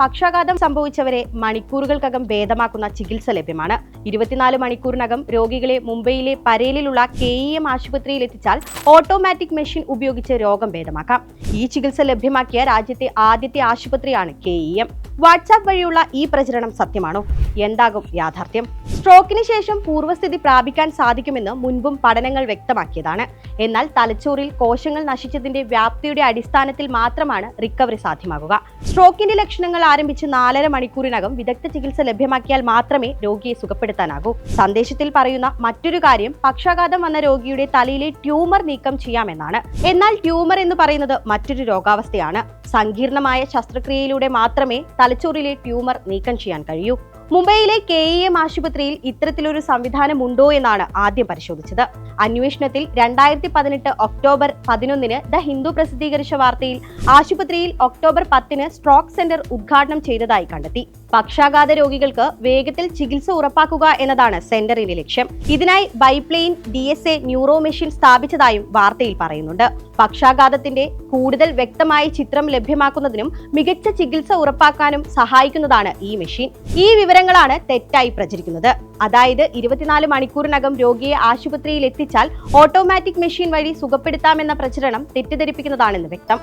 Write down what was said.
പക്ഷാഘാതം സംഭവിച്ചവരെ മണിക്കൂറുകൾക്കകം ഭേദമാക്കുന്ന ചികിത്സ ലഭ്യമാണ്. 24 മണിക്കൂറിനകം രോഗികളെ മുംബൈയിലെ പരേലിലുള്ള KEM ആശുപത്രിയിൽ എത്തിച്ചാൽ ഓട്ടോമാറ്റിക് മെഷീൻ ഉപയോഗിച്ച് രോഗം ഭേദമാക്കാം. ഈ ചികിത്സ ലഭ്യമാക്കിയ രാജ്യത്തെ ആദ്യത്തെ ആശുപത്രിയാണ് KEM. വാട്സാപ്പ് വഴിയുള്ള ഈ പ്രചരണം സത്യമാണോ? എന്താകും യാഥാർത്ഥ്യം? സ്ട്രോക്കിന് ശേഷം പൂർവ്വസ്ഥിതി പ്രാപിക്കാൻ സാധിക്കുമെന്ന് മുൻപും പഠനങ്ങൾ വ്യക്തമാക്കിയതാണ്. എന്നാൽ തലച്ചോറിൽ കോശങ്ങൾ നശിച്ചതിന്റെ വ്യാപ്തിയുടെ അടിസ്ഥാനത്തിൽ മാത്രമാണ് റിക്കവറി സാധ്യമാകുക. സ്ട്രോക്കിന്റെ ലക്ഷണങ്ങൾ ആരംഭിച്ച് 4.5 മണിക്കൂറിനകം വിദഗ്ധ ചികിത്സ ലഭ്യമാക്കിയാൽ മാത്രമേ രോഗിയെ സുഖപ്പെടുത്താനാകൂ. സന്ദേശത്തിൽ പറയുന്ന മറ്റൊരു കാര്യം പക്ഷാഘാതം വന്ന രോഗിയുടെ തലയിലെ ട്യൂമർ നീക്കം ചെയ്യാമെന്നാണ്. എന്നാൽ ട്യൂമർ എന്ന് പറയുന്നത് മറ്റൊരു രോഗാവസ്ഥയാണ്. സങ്കീർണമായ ശസ്ത്രക്രിയയിലൂടെ മാത്രമേ തലച്ചോറിലെ ട്യൂമർ നീക്കം ചെയ്യാൻ കഴിയൂ. മുംബൈയിലെ KEM ആശുപത്രിയിൽ ഇത്തരത്തിലൊരു സംവിധാനം ഉണ്ടോ എന്നാണ് ആദ്യം പരിശോധിച്ചത്. അന്വേഷണത്തിൽ 2018 ഒക്ടോബർ 11 ദ ഹിന്ദു പ്രസിദ്ധീകരിച്ച വാർത്തയിൽ ആശുപത്രിയിൽ ഒക്ടോബർ 10 സ്ട്രോക്ക് സെന്റർ ഉദ്ഘാടനം ചെയ്തതായി കണ്ടെത്തി. പക്ഷാഘാത രോഗികൾക്ക് വേഗത്തിൽ ചികിത്സ ഉറപ്പാക്കുക എന്നതാണ് സെന്ററിന്റെ ലക്ഷ്യം. ഇതിനായി ബൈപ്ലെയിൻ DSA ന്യൂറോ മെഷീൻ സ്ഥാപിച്ചതായും വാർത്തയിൽ പറയുന്നുണ്ട്. പക്ഷാഘാതത്തിന്റെ കൂടുതൽ വ്യക്തമായ ചിത്രം ലഭ്യമാക്കുന്നതിനും മികച്ച ചികിത്സ ഉറപ്പാക്കാനും സഹായിക്കുന്നതാണ് ഈ മെഷീൻ. ഈ വിവരങ്ങളാണ് തെറ്റായി പ്രചരിക്കുന്നത്. അതായത് 24 മണിക്കൂറിനകം രോഗിയെ ആശുപത്രിയിൽ എത്തിച്ചാൽ ഓട്ടോമാറ്റിക് മെഷീൻ വഴി സുഖപ്പെടുത്താമെന്ന പ്രചരണം തെറ്റിദ്ധരിപ്പിക്കുന്നതാണെന്ന് വ്യക്തം.